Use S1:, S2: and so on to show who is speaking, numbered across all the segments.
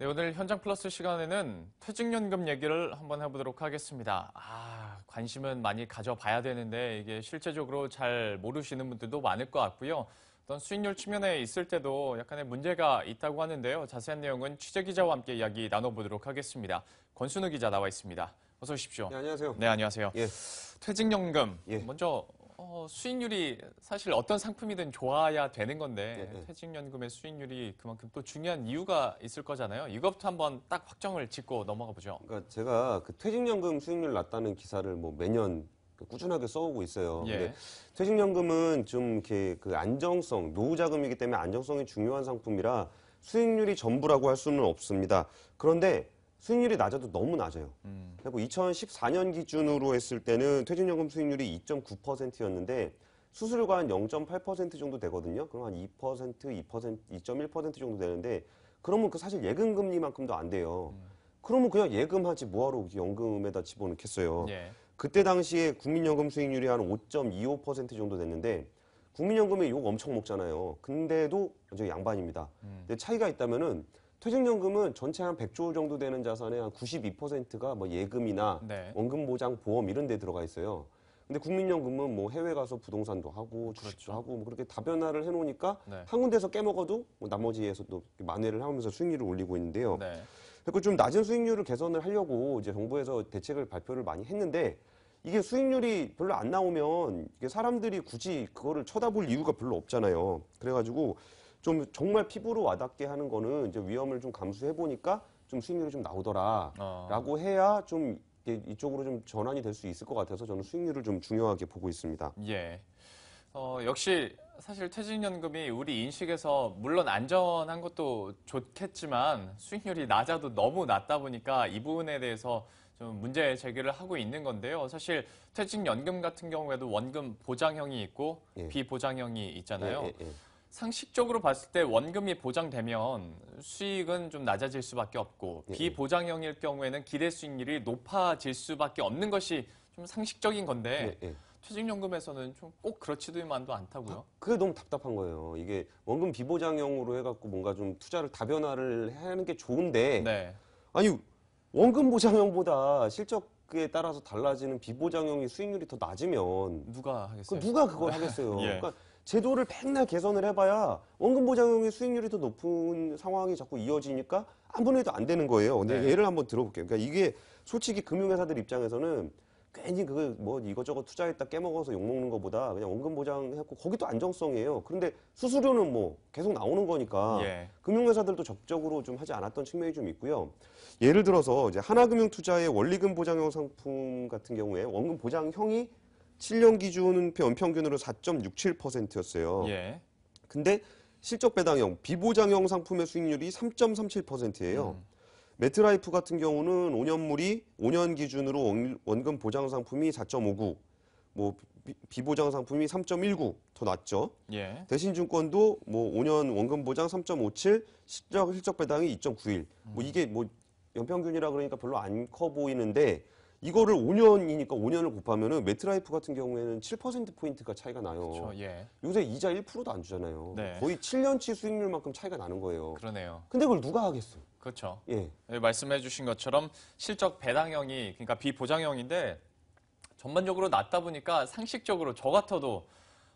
S1: 네, 오늘 현장 플러스 시간에는 퇴직연금 얘기를 한번 해보도록 하겠습니다. 관심은 많이 가져봐야 되는데 이게 실제적으로 잘 모르시는 분들도 많을 것 같고요. 어떤 수익률 측면에 있을 때도 약간의 문제가 있다고 하는데요. 자세한 내용은 취재기자와 함께 이야기 나눠보도록 하겠습니다. 권순우 기자 나와 있습니다. 어서 오십시오.
S2: 네, 안녕하세요.
S1: 네, 안녕하세요.
S2: 예.
S1: 퇴직연금,
S2: 예.
S1: 먼저 수익률이 사실 어떤 상품이든 좋아야 되는 건데
S2: 예.
S1: 퇴직연금의 수익률이 그만큼 또 중요한 이유가 있을 거잖아요. 이것부터 한번 딱 확정을 짓고 넘어가 보죠.
S2: 그러니까 제가 그 퇴직연금 수익률 낮다는 기사를 뭐 매년 꾸준하게 써오고 있어요.
S1: 예.
S2: 근데 퇴직연금은 좀 이렇게 그 안정성, 노후자금이기 때문에 안정성이 중요한 상품이라 수익률이 전부라고 할 수는 없습니다. 그런데 수익률이 낮아도 너무 낮아요. 그리고 2014년 기준으로 했을 때는 퇴직연금 수익률이 2.9%였는데 수수료가 한 0.8% 정도 되거든요. 그럼 한 2%, 2.1% 정도 되는데 그러면 그 사실 예금 금리만큼도 안 돼요. 그러면 그냥 예금하지 뭐하러 연금에다 집어넣겠어요.
S1: 예.
S2: 그때 당시에 국민연금 수익률이 한 5.25% 정도 됐는데 국민연금에 욕 엄청 먹잖아요. 근데도 이제 양반입니다. 근데 차이가 있다면은 퇴직연금은 전체 한 100조 정도 되는 자산의 한 92%가 뭐 예금이나
S1: 네.
S2: 원금보장 보험 이런 데 들어가 있어요. 근데 국민연금은 뭐 해외 가서 부동산도 하고 주식도
S1: 그렇죠.
S2: 하고 뭐 그렇게 다변화를 해놓으니까
S1: 네.
S2: 한 군데서 깨먹어도 뭐 나머지에서 또 만회를 하면서 수익률을 올리고 있는데요.
S1: 네.
S2: 그리고 좀 낮은 수익률을 개선을 하려고 이제 정부에서 대책을 발표를 많이 했는데 이게 수익률이 별로 안 나오면 이게 사람들이 굳이 그거를 쳐다볼 이유가 별로 없잖아요. 그래가지고 좀 정말 피부로 와닿게 하는 거는 이제 위험을 좀 감수해 보니까 좀 수익률이 좀 나오더라라고 해야 좀 이쪽으로 좀 전환이 될 수 있을 것 같아서 저는 수익률을 좀 중요하게 보고 있습니다.
S1: 예. 역시 사실 퇴직연금이 우리 인식에서 물론 안전한 것도 좋겠지만 수익률이 낮아도 너무 낮다 보니까 이 부분에 대해서 좀 문제 제기를 하고 있는 건데요. 사실 퇴직연금 같은 경우에도 원금 보장형이 있고
S2: 예.
S1: 비보장형이 있잖아요.
S2: 예.
S1: 상식적으로 봤을 때 원금이 보장되면 수익은 좀 낮아질 수밖에 없고
S2: 예.
S1: 비보장형일 경우에는 기대 수익률이 높아질 수밖에 없는 것이 좀 상식적인 건데
S2: 예.
S1: 퇴직연금에서는 좀 꼭 그렇지만도 않다고요.
S2: 그게 너무 답답한 거예요. 이게 원금 비보장형으로 해갖고 뭔가 좀 투자를 다변화를 하는 게 좋은데
S1: 네.
S2: 아니 원금 보장형보다 실적에 따라서 달라지는 비보장형이 수익률이 더 낮으면
S1: 누가 하겠어요?
S2: 누가 그걸 하겠어요.
S1: 예.
S2: 그러니까 제도를 맨날 개선을 해봐야 원금 보장형의 수익률이 더 높은 상황이 자꾸 이어지니까 아무리 해도 안 되는 거예요. 근데
S1: 네.
S2: 예를 한번 들어볼게요. 그러니까 이게 솔직히 금융회사들 입장에서는 괜히 그 뭐 이것저것 투자했다 깨먹어서 욕먹는 것보다 그냥 원금 보장해갖고 거기도 안정성이에요. 그런데 수수료는 뭐 계속 나오는 거니까
S1: 예.
S2: 금융회사들도 적극적으로 좀 하지 않았던 측면이 좀 있고요. 예를 들어서 이제 하나금융투자의 원리금 보장형 상품 같은 경우에 원금 보장형이 7년 기준 연평균으로 4.67%였어요.
S1: 예.
S2: 근데 실적 배당형, 비보장형 상품의 수익률이 3.37%예요. 매트라이프 같은 경우는 5년물이 5년 기준으로 원금 보장 상품이 4.59, 뭐 비보장 상품이 3.19 더 낮죠.
S1: 예.
S2: 대신증권도 뭐 5년 원금 보장 3.57, 실적 배당이 2.91. 뭐 이게 뭐 연평균이라 그러니까 별로 안 커 보이는데 이거를 5년이니까 5년을 곱하면은 매트라이프 같은 경우에는 7%포인트가 차이가 나요.
S1: 그렇죠. 예.
S2: 요새 이자 1%도 안 주잖아요.
S1: 네.
S2: 거의 7년치 수익률만큼 차이가 나는 거예요.
S1: 그러네요.
S2: 근데 그걸 누가 하겠어?
S1: 그렇죠.
S2: 예.
S1: 말씀해 주신 것처럼 실적 배당형이 그러니까 비보장형인데 전반적으로 낮다 보니까 상식적으로 저 같아도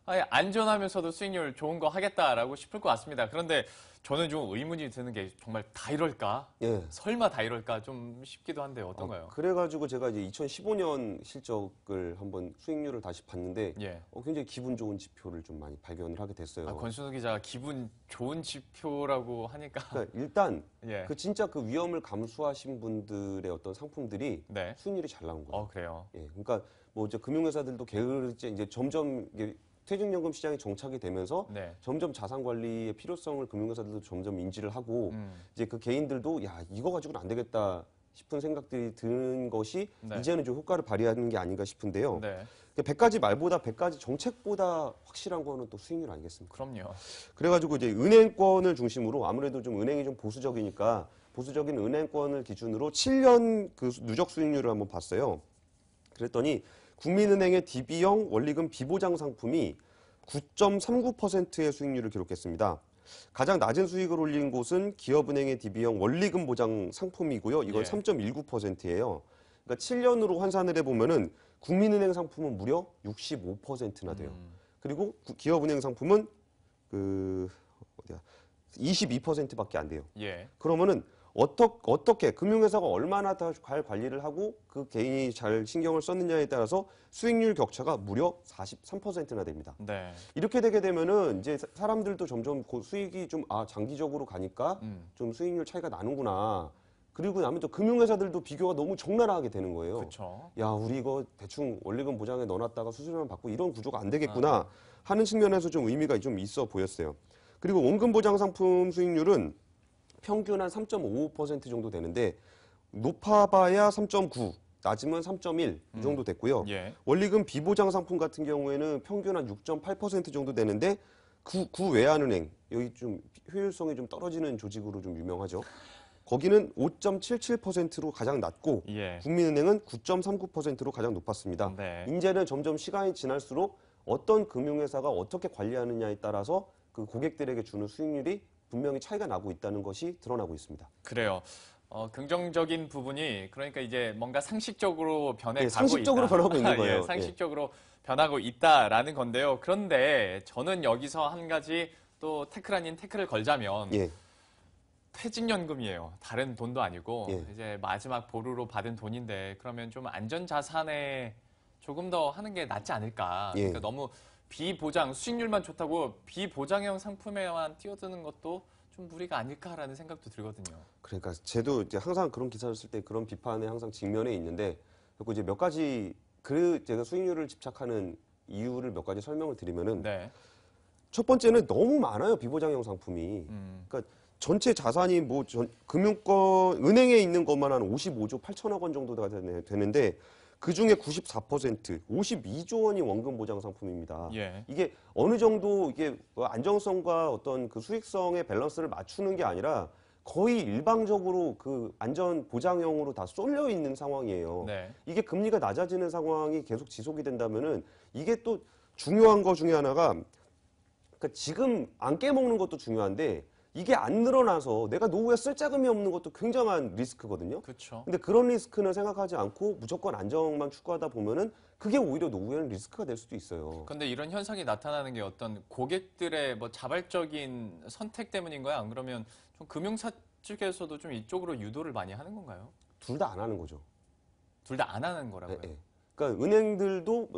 S1: 아예 안전하면서도 수익률 좋은 거 하겠다라고 싶을 것 같습니다. 그런데 저는 좀 의문이 드는 게 정말 다 이럴까?
S2: 예.
S1: 설마 다 이럴까? 좀 싶기도 한데요. 어떤가요?
S2: 그래가지고 제가 이제 2015년 실적을 한번 수익률을 다시 봤는데
S1: 예.
S2: 굉장히 기분 좋은 지표를 좀 많이 발견을 하게 됐어요.
S1: 권순우 기자가 기분 좋은 지표라고 하니까.
S2: 그러니까 일단
S1: 예.
S2: 그 진짜 그 위험을 감수하신 분들의 어떤 상품들이
S1: 네.
S2: 수익률이 잘 나온 거예요.
S1: 그래요.
S2: 예. 그러니까 뭐 이제 금융회사들도 게으르지 이제 점점 이게 퇴직연금 시장이 정착이 되면서
S1: 네.
S2: 점점 자산 관리의 필요성을 금융회사들도 점점 인지를 하고 이제 그 개인들도 야 이거 가지고는 안 되겠다 싶은 생각들이 드는 것이
S1: 네.
S2: 이제는 좀 효과를 발휘하는 게 아닌가 싶은데요.
S1: 네.
S2: 100가지 말보다 100가지 정책보다 확실한 거는 또 수익률 아니겠습니까?
S1: 그럼요.
S2: 그래가지고 이제 은행권을 중심으로 아무래도 좀 은행이 좀 보수적이니까 보수적인 은행권을 기준으로 7년 그 누적 수익률을 한번 봤어요. 그랬더니 국민은행의 DB형 원리금 비보장 상품이 9.39%의 수익률을 기록했습니다. 가장 낮은 수익을 올린 곳은 기업은행의 DB형 원리금 보장 상품이고요. 이건
S1: 예.
S2: 3.19%예요. 그러니까 7년으로 환산을 해보면은 국민은행 상품은 무려 65%나 돼요. 그리고 기업은행 상품은 그 어디야 22%밖에 안 돼요.
S1: 예.
S2: 그러면은 어떻게 금융회사가 얼마나 더 잘 관리를 하고 그 개인이 잘 신경을 썼느냐에 따라서 수익률 격차가 무려 43%나 됩니다.
S1: 네.
S2: 이렇게 되게 되면은 이제 사람들도 점점 그 수익이 좀 장기적으로 가니까 좀 수익률 차이가 나는구나. 그리고 나면 또 금융회사들도 비교가 너무 적나라하게 되는 거예요.
S1: 그렇죠.
S2: 야, 우리 이거 대충 원리금 보장에 넣어놨다가 수수료만 받고 이런 구조가 안 되겠구나 하는 측면에서 좀 의미가 좀 있어 보였어요. 그리고 원금 보장 상품 수익률은 평균 한 3.55% 정도 되는데 높아봐야 3.9, 낮으면 3.1 이 정도 됐고요.
S1: 예.
S2: 원리금 비보장 상품 같은 경우에는 평균 한 6.8% 정도 되는데 구외환은행 여기 좀 효율성이 좀 떨어지는 조직으로 좀 유명하죠. 거기는 5.77%로 가장 낮고
S1: 예.
S2: 국민은행은 9.39%로 가장 높았습니다.
S1: 네.
S2: 이제는 점점 시간이 지날수록 어떤 금융회사가 어떻게 관리하느냐에 따라서 그 고객들에게 주는 수익률이 분명히 차이가 나고 있다는 것이 드러나고 있습니다.
S1: 그래요. 긍정적인 부분이 그러니까 이제 뭔가 상식적으로 변해가고
S2: 네, 상식적으로
S1: 있다.
S2: 변하고 있는 거예요.
S1: 예, 상식적으로 변하고 있다라는 건데요. 그런데 저는 여기서 한 가지 또 태클 아닌 태클을 걸자면
S2: 예.
S1: 퇴직연금이에요. 다른 돈도 아니고
S2: 예.
S1: 이제 마지막 보루로 받은 돈인데 그러면 좀 안전자산에 조금 더 하는 게 낫지 않을까.
S2: 예.
S1: 그러니까 너무 비보장, 수익률만 좋다고 비보장형 상품에만 뛰어드는 것도 좀 무리가 아닐까라는 생각도 들거든요.
S2: 그러니까 저도 이제 항상 그런 기사를 쓸 때 그런 비판에 항상 직면해 있는데 그리고 이제 몇 가지 제가 수익률을 집착하는 이유를 몇 가지 설명을 드리면은
S1: 네.
S2: 첫 번째는 너무 많아요 비보장형 상품이. 그러니까 전체 자산이 뭐 금융권 은행에 있는 것만 한 55조 8천억 원 정도가 되는데 그 중에 94%, 52조 원이 원금 보장 상품입니다.
S1: 예.
S2: 이게 어느 정도 이게 안정성과 어떤 그 수익성의 밸런스를 맞추는 게 아니라 거의 일방적으로 그 안전 보장형으로 다 쏠려 있는 상황이에요.
S1: 네.
S2: 이게 금리가 낮아지는 상황이 계속 지속이 된다면은 이게 또 중요한 거 중에 하나가 그러니까 지금 안 깨먹는 것도 중요한데 이게 안 늘어나서 내가 노후에 쓸 자금이 없는 것도 굉장한 리스크거든요.
S1: 그렇죠.
S2: 근데 그런 리스크는 생각하지 않고 무조건 안정만 추구하다 보면은 그게 오히려 노후에는 리스크가 될 수도 있어요.
S1: 근데 이런 현상이 나타나는 게 어떤 고객들의 뭐 자발적인 선택 때문인 거야? 안 그러면 좀 금융사 측에서도 좀 이쪽으로 유도를 많이 하는 건가요?
S2: 둘 다 안 하는 거죠.
S1: 둘 다 안 하는 거라고요?
S2: 예, 예. 그러니까 은행들도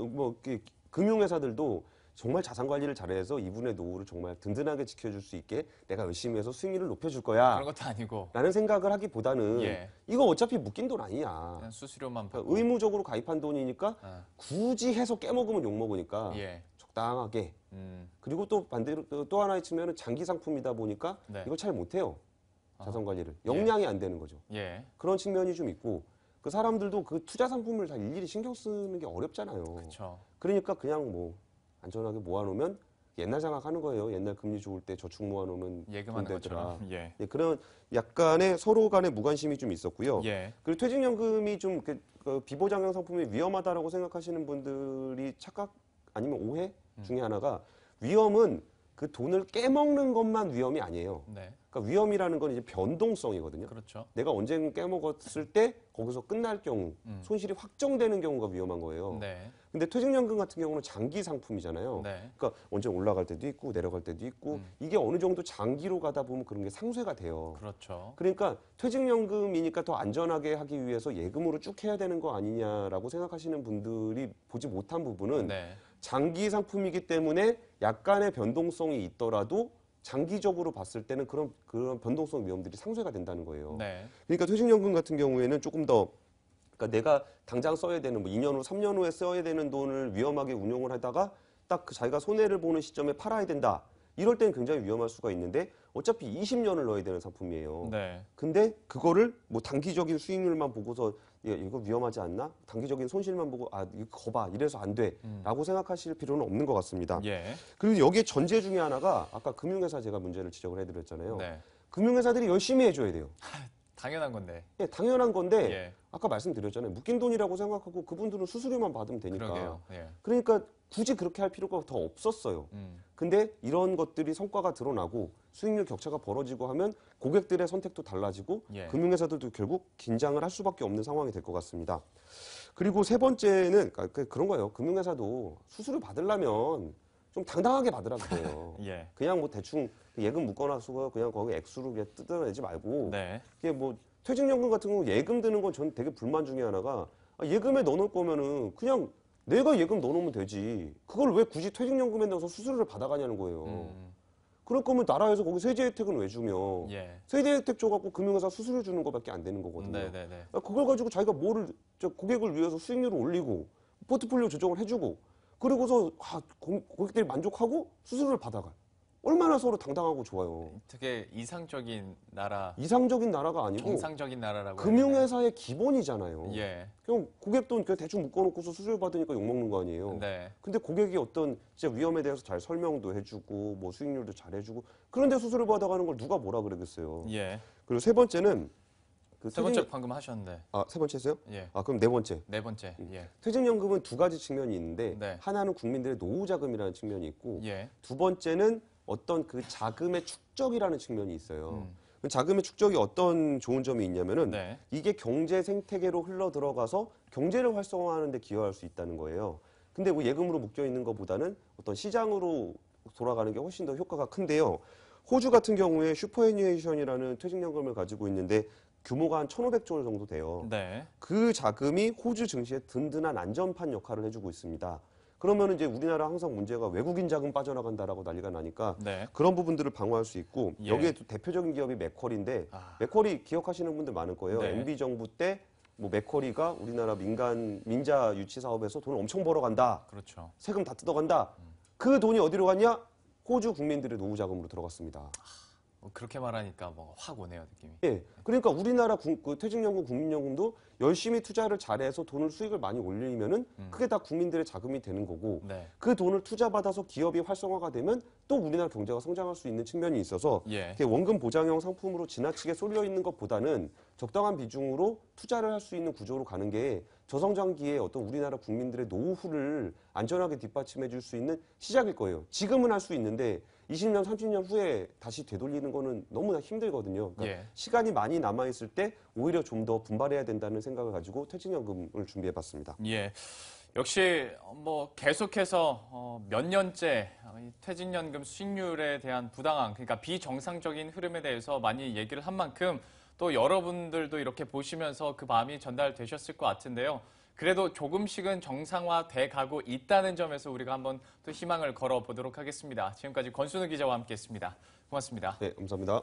S2: 금융회사들도 정말 자산 관리를 잘해서 이분의 노후를 정말 든든하게 지켜줄 수 있게 내가 열심히 해서 수익률을 높여줄 거야.
S1: 그런 것도 아니고
S2: 라는 생각을 하기보다는
S1: 예.
S2: 이거 어차피 묶인 돈 아니야.
S1: 그냥 수수료만
S2: 그러니까
S1: 받고.
S2: 의무적으로 가입한 돈이니까
S1: 아,
S2: 굳이 해서 깨먹으면 욕먹으니까
S1: 예.
S2: 적당하게. 그리고 또 반대로 또 하나의 측면은 장기 상품이다 보니까
S1: 네.
S2: 이걸 잘 못해요. 자산 관리를.
S1: 예.
S2: 역량이 안 되는 거죠.
S1: 예.
S2: 그런 측면이 좀 있고 그 사람들도 그 투자 상품을 다 일일이 신경 쓰는 게 어렵잖아요.
S1: 그렇죠.
S2: 그러니까 그냥 뭐 안전하게 모아놓으면 옛날 생각하는 거예요. 옛날 금리 좋을 때 저축 모아놓으면
S1: 예금하는
S2: 돈 되더라.
S1: 것처럼. 예.
S2: 네, 그런 약간의 서로 간의 무관심이 좀 있었고요.
S1: 예.
S2: 그리고 퇴직연금이 좀 그 비보장형 상품이 위험하다라고 생각하시는 분들이 착각 아니면 오해 중에 하나가 위험은 그 돈을 깨먹는 것만 위험이 아니에요.
S1: 네.
S2: 그러니까 위험이라는 건 이제 변동성이거든요.
S1: 그렇죠.
S2: 내가 언젠가 깨먹었을 때 거기서 끝날 경우 손실이 확정되는 경우가 위험한 거예요.
S1: 네.
S2: 근데 퇴직연금 같은 경우는 장기 상품이잖아요.
S1: 네.
S2: 그러니까 언제 올라갈 때도 있고 내려갈 때도 있고 이게 어느 정도 장기로 가다 보면 그런 게 상쇄가 돼요.
S1: 그렇죠.
S2: 그러니까 퇴직연금이니까 더 안전하게 하기 위해서 예금으로 쭉 해야 되는 거 아니냐라고 생각하시는 분들이 보지 못한 부분은
S1: 네.
S2: 장기 상품이기 때문에 약간의 변동성이 있더라도 장기적으로 봤을 때는 그런 변동성 위험들이 상쇄가 된다는 거예요.
S1: 네.
S2: 그러니까 퇴직연금 같은 경우에는 조금 더 그러니까 내가 당장 써야 되는 뭐 2년 후, 3년 후에 써야 되는 돈을 위험하게 운용을 하다가 딱 그 자기가 손해를 보는 시점에 팔아야 된다. 이럴 때는 굉장히 위험할 수가 있는데 어차피 20년을 넣어야 되는 상품이에요.
S1: 네.
S2: 근데 그거를 뭐 단기적인 수익률만 보고서 야, 이거 위험하지 않나? 단기적인 손실만 보고 아, 이거 거봐. 이래서 안 돼. 라고 생각하실 필요는 없는 것 같습니다.
S1: 예.
S2: 그리고 여기에 전제 중에 하나가 아까 금융회사 제가 문제를 지적을 해드렸잖아요.
S1: 네.
S2: 금융회사들이 열심히 해줘야 돼요.
S1: 당연한 건데.
S2: 예, 당연한 건데
S1: 예.
S2: 아까 말씀드렸잖아요. 묶인 돈이라고 생각하고 그분들은 수수료만 받으면 되니까.
S1: 그러게요. 예.
S2: 그러니까 굳이 그렇게 할 필요가 더 없었어요. 근데 이런 것들이 성과가 드러나고 수익률 격차가 벌어지고 하면 고객들의 선택도 달라지고
S1: 예.
S2: 금융회사들도 결국 긴장을 할 수밖에 없는 상황이 될 것 같습니다. 그리고 세 번째는 그런 거예요. 금융회사도 수수료 받으려면 좀 당당하게 받으라고 해요.
S1: 예.
S2: 그냥 뭐 대충 예금 묶어놔서 그냥 거기 액수로 그냥 뜯어내지 말고
S1: 네.
S2: 이게 뭐 퇴직연금 같은 경우 예금 드는 건 전 되게 불만 중에 하나가 예금에 넣어놓을 거면은 그냥 내가 예금 넣어놓으면 되지. 그걸 왜 굳이 퇴직연금에 넣어서 수수료를 받아가냐는 거예요. 그럴 거면 나라에서 거기 세제 혜택은 왜 주며
S1: 예.
S2: 세제 혜택 줘갖고 금융회사 수수료 주는 거밖에 안 되는 거거든요.
S1: 네네네.
S2: 그걸 가지고 자기가 고객을 위해서 수익률을 올리고 포트폴리오 조정을 해주고 그리고서 고객들이 만족하고 수수료를 받아가요. 얼마나 서로 당당하고 좋아요.
S1: 되게 이상적인 나라,
S2: 이상적인 나라가 아니고
S1: 정상적인 나라라고.
S2: 금융회사의 기본이잖아요.
S1: 예.
S2: 그냥 고객 돈 그냥 대충 묶어놓고서 수수료 받으니까 욕먹는 거 아니에요.
S1: 네.
S2: 근데 고객이 어떤 진짜 위험에 대해서 잘 설명도 해주고 뭐 수익률도 잘 해주고 그런데 수수료 받아가는 걸 누가 뭐라 그러겠어요.
S1: 예.
S2: 그리고 세 번째는
S1: 세 번째 방금 하셨는데.
S2: 세 번째세요?
S1: 예.
S2: 그럼 네 번째.
S1: 네 번째. 예.
S2: 퇴직연금은 두 가지 측면이 있는데
S1: 네.
S2: 하나는 국민들의 노후자금이라는 측면이 있고
S1: 예.
S2: 두 번째는 어떤 그 자금의 축적이라는 측면이 있어요. 자금의 축적이 어떤 좋은 점이 있냐면은
S1: 네.
S2: 이게 경제 생태계로 흘러 들어가서 경제를 활성화하는 데 기여할 수 있다는 거예요. 근데 뭐 예금으로 묶여 있는 것보다는 어떤 시장으로 돌아가는 게 훨씬 더 효과가 큰데요. 호주 같은 경우에 슈퍼애니에이션이라는 퇴직연금을 가지고 있는데 규모가 한 1,500조 정도 돼요.
S1: 네.
S2: 그 자금이 호주 증시의 든든한 안전판 역할을 해주고 있습니다. 그러면 이제 우리나라 항상 문제가 외국인 자금 빠져나간다라고 난리가 나니까
S1: 네.
S2: 그런 부분들을 방어할 수 있고
S1: 예.
S2: 여기에 또 대표적인 기업이 맥쿼리인데 맥쿼리 기억하시는 분들 많을 거예요.
S1: 네.
S2: MB 정부 때 뭐 맥쿼리가 우리나라 민자 유치 사업에서 돈을 엄청 벌어간다.
S1: 그렇죠.
S2: 세금 다 뜯어간다. 그 돈이 어디로 갔냐? 호주 국민들의 노후 자금으로 들어갔습니다.
S1: 그렇게 말하니까 뭐 확 오네요, 느낌이.
S2: 예. 그러니까 우리나라 그 퇴직연금, 국민연금도 열심히 투자를 잘해서 돈을 수익을 많이 올리면은 그게 다 국민들의 자금이 되는 거고
S1: 네.
S2: 그 돈을 투자받아서 기업이 활성화가 되면 또 우리나라 경제가 성장할 수 있는 측면이 있어서
S1: 예.
S2: 이렇게 원금 보장형 상품으로 지나치게 쏠려 있는 것보다는 적당한 비중으로 투자를 할 수 있는 구조로 가는 게 저성장기에 어떤 우리나라 국민들의 노후를 안전하게 뒷받침해 줄 수 있는 시작일 거예요. 지금은 할 수 있는데 20년, 30년 후에 다시 되돌리는 거는 너무나 힘들거든요. 그러니까
S1: 예.
S2: 시간이 많이 남아있을 때 오히려 좀 더 분발해야 된다는 생각을 가지고 퇴직연금을 준비해봤습니다.
S1: 예. 역시 뭐 계속해서 몇 년째 이 퇴직연금 수익률에 대한 부당한, 그러니까 비정상적인 흐름에 대해서 많이 얘기를 한 만큼 또 여러분들도 이렇게 보시면서 그 마음이 전달되셨을 것 같은데요. 그래도 조금씩은 정상화돼 가고 있다는 점에서 우리가 한번 또 희망을 걸어보도록 하겠습니다. 지금까지 권순우 기자와 함께했습니다. 고맙습니다.
S2: 네, 감사합니다.